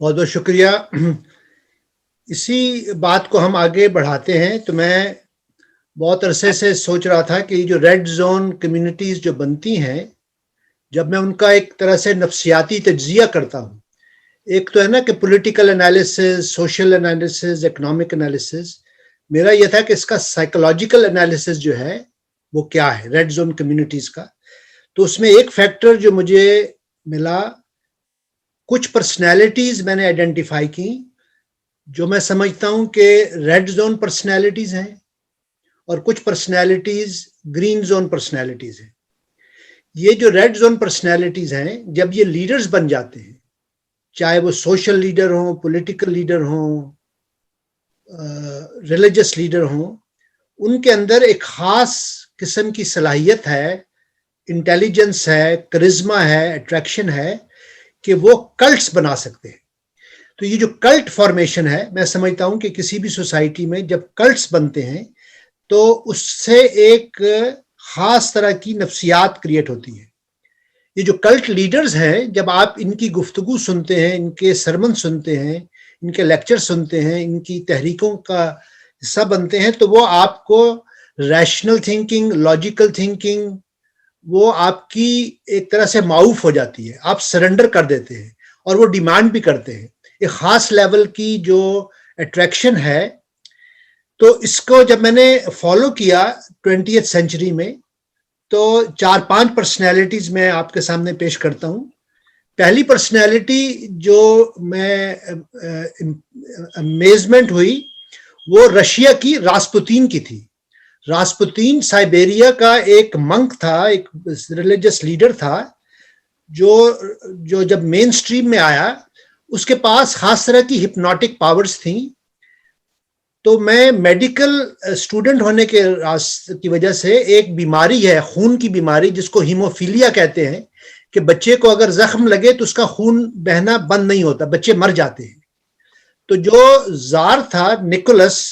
بہت بہت شکریہ. اسی بات کو ہم آگے بڑھاتے ہیں. تو میں بہت عرصے سے سوچ رہا تھا کہ یہ جو ریڈ زون کمیونٹیز جو بنتی ہیں، جب میں ان کا ایک طرح سے نفسیاتی تجزیہ کرتا ہوں، ایک تو ہے نا کہ political analysis, social analysis, economic analysis, میرا یہ تھا کہ اس کا سائیکولوجیکل انالیسز جو ہے وہ کیا ہے ریڈ زون کمیونٹیز کا. تو اس میں ایک فیکٹر جو مجھے ملا، کچھ پرسنالٹیز میں نے آئیڈینٹیفائی کی جو میں سمجھتا ہوں کہ ریڈ زون پرسنالٹیز ہیں، اور کچھ پرسنالٹیز گرین زون پرسنالٹیز ہیں. یہ جو ریڈ زون پرسنالٹیز ہیں، جب یہ لیڈرز بن جاتے ہیں، چاہے وہ سوشل لیڈر ہوں، پولیٹیکل لیڈر ہوں، ریلیجس لیڈر ہوں، ان کے اندر ایک خاص قسم کی صلاحیت ہے، انٹیلیجنس ہے، کرزما ہے، اٹریکشن ہے کہ وہ کلٹس بنا سکتے ہیں. تو یہ جو کلٹ فارمیشن ہے، میں سمجھتا ہوں کہ کسی بھی سوسائٹی میں جب کلٹس بنتے ہیں تو اس سے ایک خاص طرح کی نفسیات کریٹ ہوتی ہے. یہ جو کلٹ لیڈرز ہیں، جب آپ ان کی گفتگو سنتے ہیں، ان کے سرمن سنتے ہیں، ان کے لیکچر سنتے ہیں، ان کی تحریکوں کا حصہ بنتے ہیں، تو وہ آپ کو ریشنل تھنکنگ، لاجیکل تھنکنگ، وہ آپ کی ایک طرح سے معاوف ہو جاتی ہے. آپ سرنڈر کر دیتے ہیں اور وہ ڈیمانڈ بھی کرتے ہیں. ایک خاص لیول کی جو اٹریکشن ہے. تو اس کو جب میں نے فالو کیا 20th سینچری میں، تو 4-5 پرسنالٹیز میں آپ کے سامنے پیش کرتا ہوں. پہلی پرسنالٹی جو میں امیزمنٹ ہوئی، وہ رشیا کی راسپوتین کی تھی. راسپوتین سائبیریا کا ایک منک تھا، ایک ریلیجس لیڈر تھا، جو جب مین سٹریم میں آیا، اس کے پاس خاص طرح کی ہپنوٹک پاورز تھیں. تو میں میڈیکل اسٹوڈنٹ ہونے کی وجہ سے ایک بیماری ہے، خون کی بیماری، جس کو ہیموفیلیا کہتے ہیں، کہ بچے کو اگر زخم لگے تو اس کا خون بہنا بند نہیں ہوتا، بچے مر جاتے ہیں. تو جو زار تھا نکولس،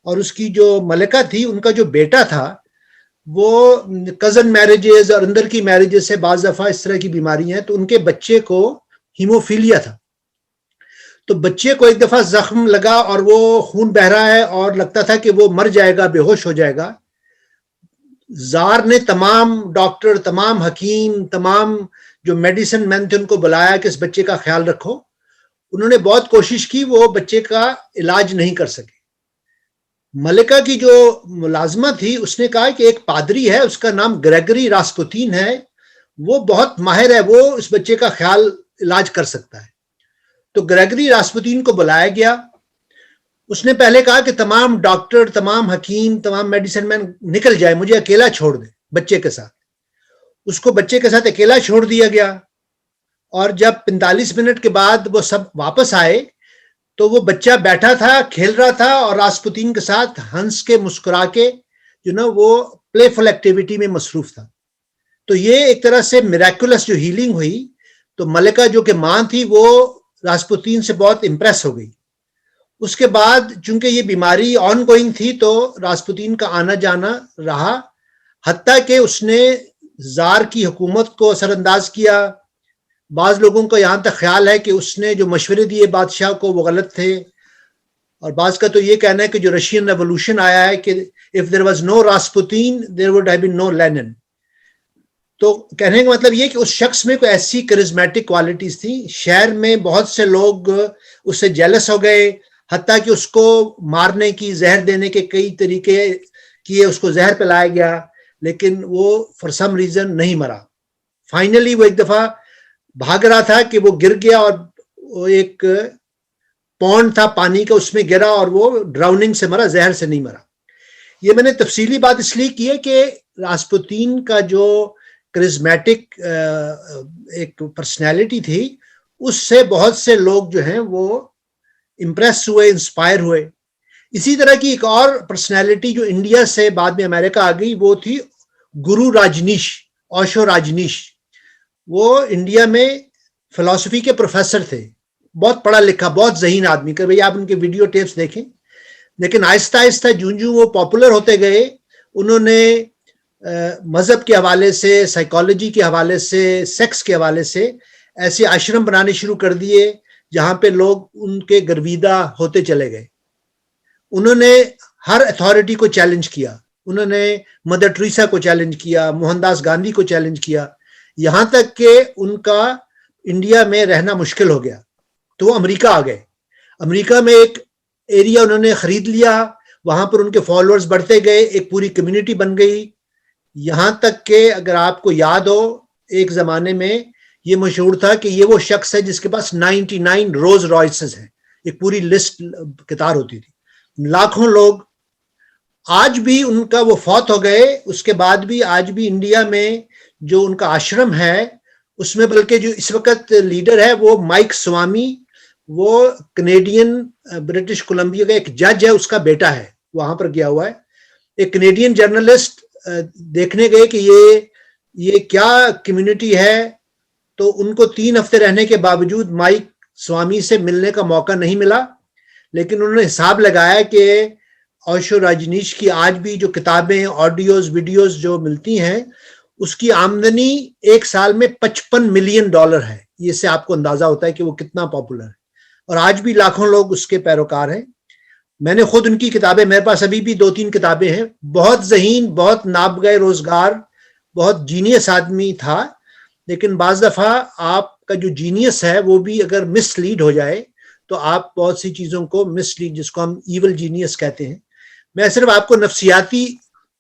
اور اس کی جو ملکہ تھی، ان کا جو بیٹا تھا، وہ کزن میرجز اور اندر کی میرجز سے بعض دفعہ اس طرح کی بیماریاں ہیں، تو ان کے بچے کو ہیموفیلیا تھا. تو بچے کو ایک دفعہ زخم لگا اور وہ خون بہ رہا ہے اور لگتا تھا کہ وہ مر جائے گا، بے ہوش ہو جائے گا. زار نے تمام ڈاکٹر، تمام حکیم، تمام جو میڈیسن مین تھے، ان کو بلایا کہ اس بچے کا خیال رکھو. انہوں نے بہت کوشش کی، وہ بچے کا علاج نہیں کر سکے. ملکہ کی جو ملازمہ تھی، اس نے کہا کہ ایک پادری ہے، اس کا نام گریگری راسپوتین ہے، وہ بہت ماہر ہے، وہ اس بچے کا خیال علاج کر سکتا ہے. تو گریگری راسپوتین کو بلایا گیا. اس نے پہلے کہا کہ تمام ڈاکٹر، تمام حکیم، تمام میڈیسن مین نکل جائے، مجھے اکیلا چھوڑ دے بچے کے ساتھ. اس کو بچے کے ساتھ اکیلا چھوڑ دیا گیا. اور جب 45 منٹ کے بعد وہ سب واپس آئے تو وہ بچہ بیٹھا تھا، کھیل رہا تھا، اور راسپوتین کے ساتھ ہنس کے، مسکرا کے وہ پلے فل ایکٹیویٹی میں مصروف تھا. تو یہ ایک طرح سے میریکولس جو ہیلنگ ہوئی. تو ملکہ جو کہ ماں تھی، وہ راسپوتین سے بہت امپریس ہو گئی. اس کے بعد چونکہ یہ بیماری آن گوئنگ تھی، تو راسپوتین کا آنا جانا رہا، حتیٰ کہ اس نے زار کی حکومت کو اثر انداز کیا. بعض لوگوں کا یہاں تک خیال ہے کہ اس نے جو مشورے دیے بادشاہ کو وہ غلط تھے، اور بعض کا تو یہ کہنا ہے کہ جو رشین ریولوشن آیا ہے کہ if there was no Rasputin there would have been no Lenin. تو کہنے کا مطلب یہ کہ اس شخص میں کوئی ایسی کرزمیٹک کوالٹیز تھیں. شہر میں بہت سے لوگ اس سے جیلس ہو گئے، حتیٰ کہ اس کو مارنے کی، زہر دینے کے کئی طریقے کیے، اس کو زہر پلایا گیا، لیکن وہ فار سم ریزن نہیں مرا. فائنلی وہ ایک دفعہ بھاگ رہا تھا کہ وہ گر گیا، اور وہ ایک پونڈ تھا پانی کا، اس میں گرا اور وہ ڈراؤننگ سے مرا، زہر سے نہیں مرا. یہ میں نے تفصیلی بات اس لیے کی ہے کہ راسپوتین کا جو کرزمیٹک ایک پرسنالٹی تھی، اس سے بہت سے لوگ جو ہیں وہ امپریس ہوئے، انسپائر ہوئے. اسی طرح کی ایک اور پرسنالٹی جو انڈیا سے بعد میں امریکہ آ گئی، وہ تھی گرو راجنیش، اوشو راجنیش. وہ انڈیا میں فلسفی کے پروفیسر تھے، بہت پڑھا لکھا، بہت ذہین آدمی. کہ بھئی آپ ان کے ویڈیو ٹیپس دیکھیں. لیکن آہستہ آہستہ جوں وہ پاپولر ہوتے گئے، انہوں نے مذہب کے حوالے سے، سائیکالوجی کے حوالے سے، سیکس کے حوالے سے ایسے آشرم بنانے شروع کر دیے جہاں پہ لوگ ان کے گرویدہ ہوتے چلے گئے. انہوں نے ہر اتھارٹی کو چیلنج کیا. انہوں نے مدر ٹریسا کو چیلنج کیا, موہن داس گاندھی کو چیلنج کیا, یہاں تک کہ ان کا انڈیا میں رہنا مشکل ہو گیا تو وہ امریکہ آ گئے. امریکہ میں ایک ایریا انہوں نے خرید لیا, وہاں پر ان کے فالوورز بڑھتے گئے, ایک پوری کمیونٹی بن گئی. یہاں تک کہ اگر آپ کو یاد ہو, ایک زمانے میں یہ مشہور تھا کہ یہ وہ شخص ہے جس کے پاس 99 رولز رائسز ہیں, ایک پوری لسٹ قطار ہوتی تھی, لاکھوں لوگ. آج بھی ان کا وہ فوت ہو گئے, اس کے بعد بھی آج بھی انڈیا میں جو ان کا آشرم ہے اس میں, بلکہ جو اس وقت لیڈر ہے وہ مائک سوامی, وہ کینیڈین برٹش کولمبیا کا ایک جج ہے, اس کا بیٹا ہے, وہاں پر گیا ہوا ہے. ایک کینیڈین جرنلسٹ دیکھنے گئے کہ یہ کیا کمیونٹی ہے, تو ان کو 3 ہفتے رہنے کے باوجود مائک سوامی سے ملنے کا موقع نہیں ملا. لیکن انہوں نے حساب لگایا کہ اوشو راجنیش کی آج بھی جو کتابیں, آڈیوز, ویڈیوز جو ملتی ہیں, اس کی آمدنی ایک سال میں $55 ملین ہے. یہ سے آپ کو اندازہ ہوتا ہے کہ وہ کتنا پاپولر ہے, اور آج بھی لاکھوں لوگ اس کے پیروکار ہیں. میں نے خود ان کی کتابیں, میرے پاس ابھی بھی 2-3 کتابیں ہیں. بہت ذہین, بہت نابغہ روزگار, بہت جینیس آدمی تھا. لیکن بعض دفعہ آپ کا جو جینیس ہے وہ بھی اگر مس لیڈ ہو جائے تو آپ بہت سی چیزوں کو مس لیڈ, جس کو ہم ایول جینیس کہتے ہیں. میں صرف آپ کو نفسیاتی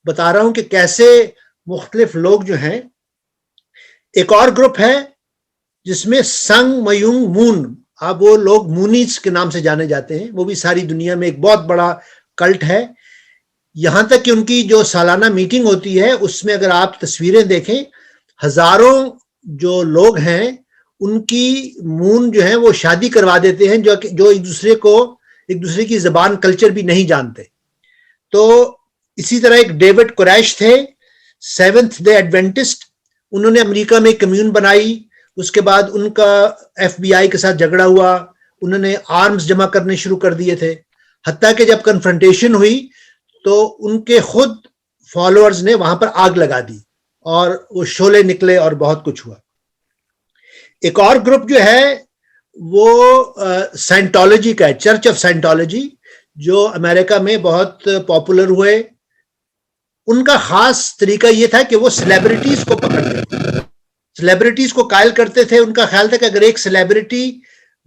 بتا رہا ہوں کہ کیسے مختلف لوگ جو ہیں. ایک اور گروپ ہے جس میں سنگ میونگ مون, اب وہ لوگ مونیز کے نام سے جانے جاتے ہیں, وہ بھی ساری دنیا میں ایک بہت بڑا کلٹ ہے. یہاں تک کہ ان کی جو سالانہ میٹنگ ہوتی ہے اس میں اگر آپ تصویریں دیکھیں, ہزاروں جو لوگ ہیں ان کی مون جو ہے وہ شادی کروا دیتے ہیں, جو ایک دوسرے کی زبان, کلچر بھی نہیں جانتے. تو اسی طرح ایک ڈیوڈ قریش تھے, 7th ڈے ایڈوینٹسٹ, انہوں نے امریکہ میں ایک کمیون بنائی. اس کے بعد ان کا FBI کے ساتھ جھگڑا ہوا, انہوں نے آرمز جمع کرنے شروع کر دیے تھے, حتیٰ کہ جب کنفرنٹیشن ہوئی تو ان کے خود فالوورز نے وہاں پر آگ لگا دی اور وہ شعلے نکلے اور بہت کچھ ہوا. ایک اور گروپ جو ہے وہ سائنٹالوجی کا ہے, چرچ آف سائنٹالوجی, جو امریکہ میں بہت پاپولر ہوئے. ان کا خاص طریقہ یہ تھا کہ وہ سیلیبریٹیز کو پکڑتے تھے, سیلیبریٹیز کو قائل کرتے تھے. ان کا خیال تھا کہ اگر ایک سیلیبریٹی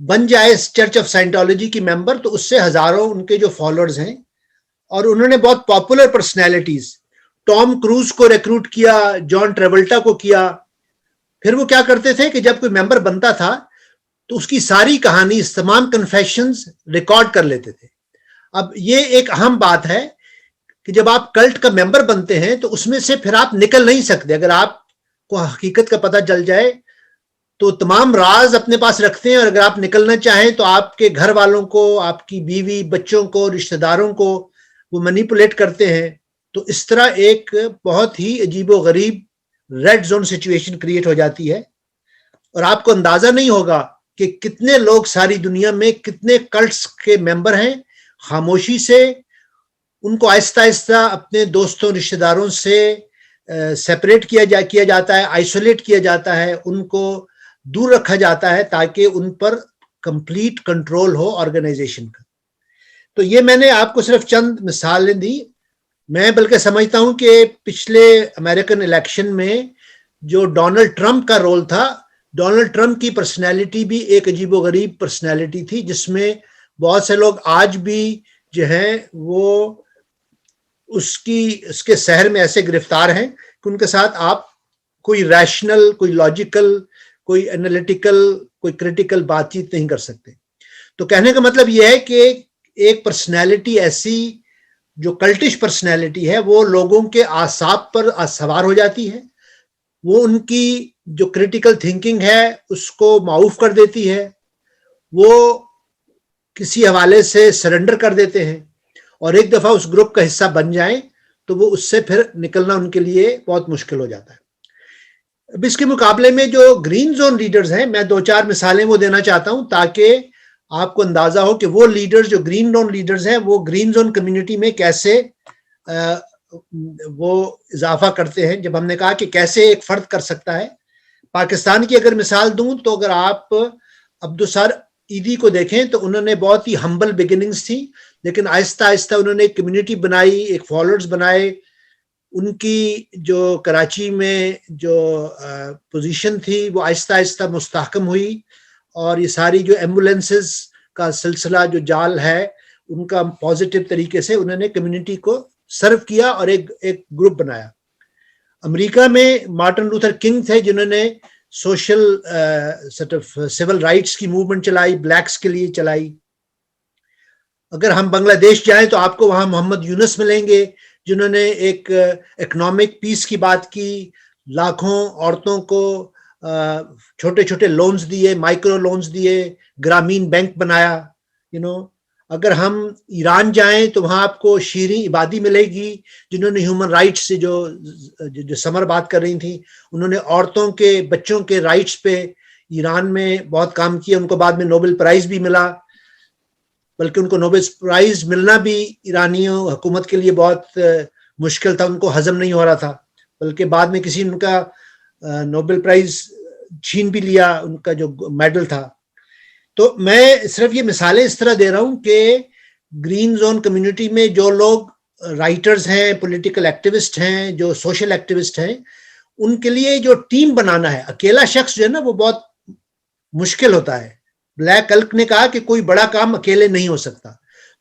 بن جائے چرچ آف سائنٹالوجی کی ممبر تو اس سے ہزاروں ان کے جو فالوورز ہیں. اور انہوں نے بہت پاپولر پرسنالٹیز, ٹام کروز کو ریکروٹ کیا, جان ٹریولٹا کو کیا. پھر وہ کیا کرتے تھے کہ جب کوئی ممبر بنتا تھا تو اس کی ساری کہانی, تمام کنفیشنز ریکارڈ کر لیتے تھے. اب یہ ایک اہم بات ہے کہ جب آپ کلٹ کا ممبر بنتے ہیں تو اس میں سے پھر آپ نکل نہیں سکتے. اگر آپ کو حقیقت کا پتہ چل جائے تو تمام راز اپنے پاس رکھتے ہیں, اور اگر آپ نکلنا چاہیں تو آپ کے گھر والوں کو, آپ کی بیوی, بچوں کو, رشتہ داروں کو وہ مینیپولیٹ کرتے ہیں. تو اس طرح ایک بہت ہی عجیب و غریب ریڈ زون سچویشن کریٹ ہو جاتی ہے. اور آپ کو اندازہ نہیں ہوگا کہ کتنے لوگ ساری دنیا میں, کتنے کلٹس کے ممبر ہیں. خاموشی سے ان کو آہستہ آہستہ اپنے دوستوں, رشتہ داروں سے سیپریٹ کیا جاتا ہے, آئسولیٹ کیا جاتا ہے, ان کو دور رکھا جاتا ہے تاکہ ان پر کمپلیٹ کنٹرول ہو آرگنائزیشن کا. تو یہ میں نے آپ کو صرف چند مثالیں دی. میں بلکہ سمجھتا ہوں کہ پچھلے امریکن الیکشن میں جو ڈونلڈ ٹرمپ کا رول تھا, ڈونلڈ ٹرمپ کی پرسنالٹی بھی ایک عجیب و غریب پرسنالٹی تھی, جس میں بہت سے لوگ آج بھی جو ہیں وہ اس کے سحر میں ایسے گرفتار ہیں کہ ان کے ساتھ آپ کوئی ریشنل, کوئی لاجیکل, کوئی انالیٹیکل, کوئی کریٹیکل بات چیت نہیں کر سکتے. تو کہنے کا مطلب یہ ہے کہ ایک پرسنالٹی ایسی جو کلٹش پرسنالٹی ہے وہ لوگوں کے اعصاب پر سوار ہو جاتی ہے, وہ ان کی جو کریٹیکل تھنکنگ ہے اس کو معاف کر دیتی ہے, وہ کسی حوالے سے سرنڈر کر دیتے ہیں, اور ایک دفعہ اس گروپ کا حصہ بن جائیں تو وہ اس سے پھر نکلنا ان کے لیے بہت مشکل ہو جاتا ہے. اب اس کے مقابلے میں جو گرین زون لیڈرز ہیں, میں 2-4 مثالیں وہ دینا چاہتا ہوں تاکہ آپ کو اندازہ ہو کہ وہ لیڈرز جو گرین زون لیڈرز ہیں وہ گرین زون کمیونٹی میں کیسے وہ اضافہ کرتے ہیں. جب ہم نے کہا کہ کیسے ایک فرد کر سکتا ہے, پاکستان کی اگر مثال دوں تو اگر آپ عبدالسر ایدی کو دیکھیں تو انہوں نے بہت ہی ہمبل بگننگز تھی، لیکن آہستہ آہستہ انہوں نے ایک کمیونٹی بنائی، ایک فالوورز بنائے. ان کی جو کراچی میں جو پوزیشن تھی وہ آہستہ آہستہ مستحکم ہوئی، اور یہ ساری جو ایمبولینسز کا سلسلہ جو جال ہے ان کا پازیٹیو طریقے سے انہوں نے کمیونٹی کو سرو کیا اور ایک گروپ بنایا. امریکہ میں مارٹن لوتھر کنگ تھے جنہوں نے سوشل سول رائٹس کی موومنٹ چلائی، بلیکس کے لیے چلائی. اگر ہم بنگلہ دیش جائیں تو آپ کو وہاں محمد یونس ملیں گے جنہوں نے ایک اکنامک پیس کی بات کی، لاکھوں عورتوں کو چھوٹے چھوٹے لونز دیے، مائکرو لونز دیے، گرامین بینک بنایا. اگر ہم ایران جائیں تو وہاں آپ کو شیریں عبادی ملے گی جنہوں نے ہیومن رائٹس سے جو سمر بات کر رہی تھیں، انہوں نے عورتوں کے بچوں کے رائٹس پہ ایران میں بہت کام کیا. ان کو بعد میں نوبل پرائز بھی ملا، بلکہ ان کو نوبل پرائز ملنا بھی ایرانیوں حکومت کے لیے بہت مشکل تھا، ان کو ہضم نہیں ہو رہا تھا، بلکہ بعد میں کسی نے ان کا نوبل پرائز چھین بھی لیا، ان کا جو میڈل تھا. تو میں صرف یہ مثالیں اس طرح دے رہا ہوں کہ گرین زون کمیونٹی میں جو لوگ رائٹرز ہیں، پولیٹیکل ایکٹیوسٹ ہیں، جو سوشل ایکٹیوسٹ ہیں، ان کے لیے جو ٹیم بنانا ہے، اکیلا شخص جو ہے نا وہ بہت مشکل ہوتا ہے. بلیک الک نے کہا کہ کوئی بڑا کام اکیلے نہیں ہو سکتا.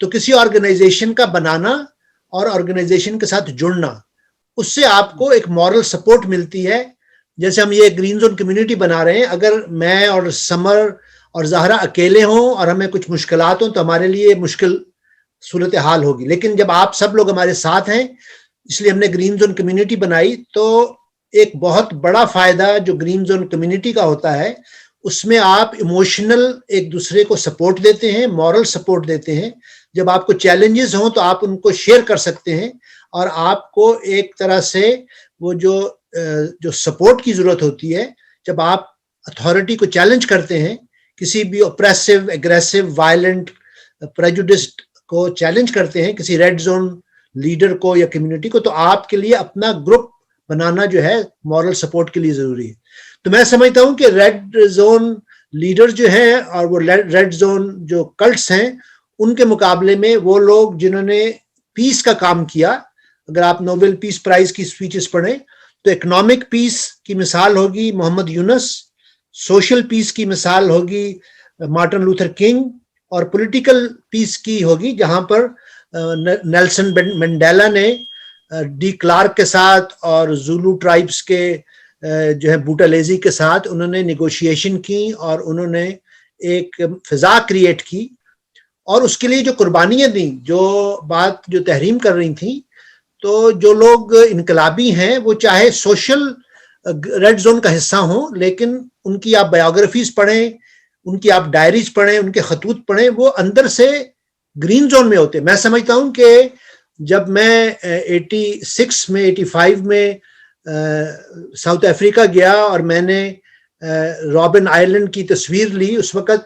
تو کسی آرگنائزیشن کا بنانا اور آرگنائزیشن کے ساتھ جڑنا، اس سے آپ کو ایک مورل سپورٹ ملتی ہے. جیسے ہم یہ گرین زون کمیونٹی بنا رہے ہیں، اگر میں اور سمر اور زہرا اکیلے ہوں اور ہمیں کچھ مشکلات ہوں تو ہمارے لیے مشکل صورتحال ہوگی. لیکن جب آپ سب لوگ ہمارے ساتھ ہیں، اس لیے ہم نے گرین زون کمیونٹی بنائی. تو ایک بہت بڑا فائدہ جو گرین زون کمیونٹی کا ہوتا ہے، اس میں آپ ایموشنل ایک دوسرے کو سپورٹ دیتے ہیں، مورل سپورٹ دیتے ہیں. جب آپ کو چیلنجز ہوں تو آپ ان کو شیئر کر سکتے ہیں، اور آپ کو ایک طرح سے وہ جو سپورٹ کی ضرورت ہوتی ہے، جب آپ اتھارٹی کو چیلنج کرتے ہیں، کسی بھی اپریسو، اگریسو، وائلنٹ، پریجوڈسٹ کو چیلنج کرتے ہیں، کسی ریڈ زون لیڈر کو یا کمیونٹی کو، تو آپ کے لیے اپنا گروپ بنانا جو ہے مورل سپورٹ کے لیے ضروری ہے. تو میں سمجھتا ہوں کہ ریڈ زون لیڈر جو ہیں اور وہ ریڈ زون جو کلٹس ہیں، ان کے مقابلے میں وہ لوگ جنہوں نے پیس کا کام کیا، اگر آپ نوبل پیس پرائز کی سپیچز پڑھیں تو اکنامک پیس کی مثال ہوگی محمد یونس، سوشل پیس کی مثال ہوگی مارٹن لوتھر کنگ، اور پولیٹیکل پیس کی ہوگی جہاں پر نیلسن منڈیلا نے ڈی کلارک کے ساتھ اور زولو ٹرائبس کے جو ہے بوٹالیزی کے ساتھ انہوں نے نیگوشیشن کی اور انہوں نے ایک فضا کریٹ کی، اور اس کے لیے جو قربانیاں دیں، جو تحریم کر رہی تھیں. تو جو لوگ انقلابی ہیں وہ چاہے سوشل ریڈ زون کا حصہ ہوں، لیکن ان کی آپ بایوگرافیز پڑھیں، ان کی آپ ڈائریز پڑھیں، ان کے خطوط پڑھیں، وہ اندر سے گرین زون میں ہوتے ہیں. میں سمجھتا ہوں کہ جب میں 85 میں ساؤتھ افریقہ گیا اور میں نے رابن آئلینڈ کی تصویر لی، اس وقت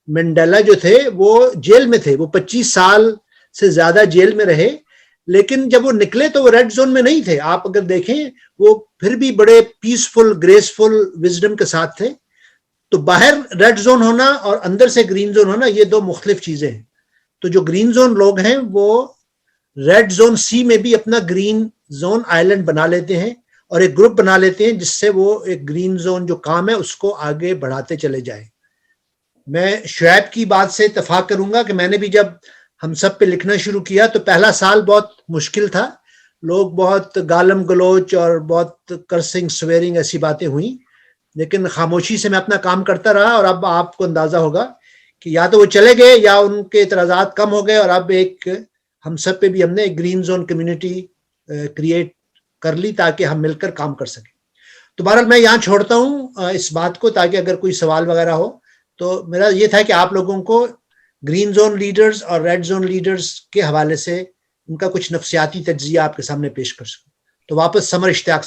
منڈیلا جو تھے وہ جیل میں تھے، وہ 25 سال سے زیادہ جیل میں رہے، لیکن جب وہ نکلے تو وہ ریڈ زون میں نہیں تھے. آپ اگر دیکھیں وہ پھر بھی بڑے پیسفل، گریسفل، وزڈم کے ساتھ تھے. تو باہر ریڈ زون ہونا اور اندر سے گرین زون ہونا، یہ دو مختلف چیزیں ہیں. تو جو گرین زون لوگ ہیں وہ ریڈ زون سی میں بھی اپنا گرین زون آئلینڈ بنا لیتے ہیں اور ایک گروپ بنا لیتے ہیں، جس سے وہ ایک گرین زون جو کام ہے اس کو آگے بڑھاتے چلے جائیں. میں شعیب کی بات سے اتفاق کروں گا کہ میں نے بھی جب ہم سب پہ لکھنا شروع کیا تو پہلا سال بہت مشکل تھا، لوگ بہت گالم گلوچ اور بہت کرسنگ سویرنگ ایسی باتیں ہوئیں، لیکن خاموشی سے میں اپنا کام کرتا رہا. اور اب آپ کو اندازہ ہوگا کہ یا تو وہ چلے گئے یا ان کے اعتراضات کم ہو گئے، اور اب ہم سب پہ بھی ہم نے ایک گرین زون کمیونٹی کریٹ کر لی تاکہ ہم مل کر کام کر سکیں. تو بہرحال میں یہاں چھوڑتا ہوں اس بات کو، تاکہ اگر کوئی سوال وغیرہ ہو تو میرا یہ تھا کہ آپ لوگوں کو گرین زون لیڈرز اور ریڈ زون لیڈرز کے حوالے سے ان کا کچھ نفسیاتی تجزیہ آپ کے سامنے پیش کر سکوں. تو واپس سمر اشتیاق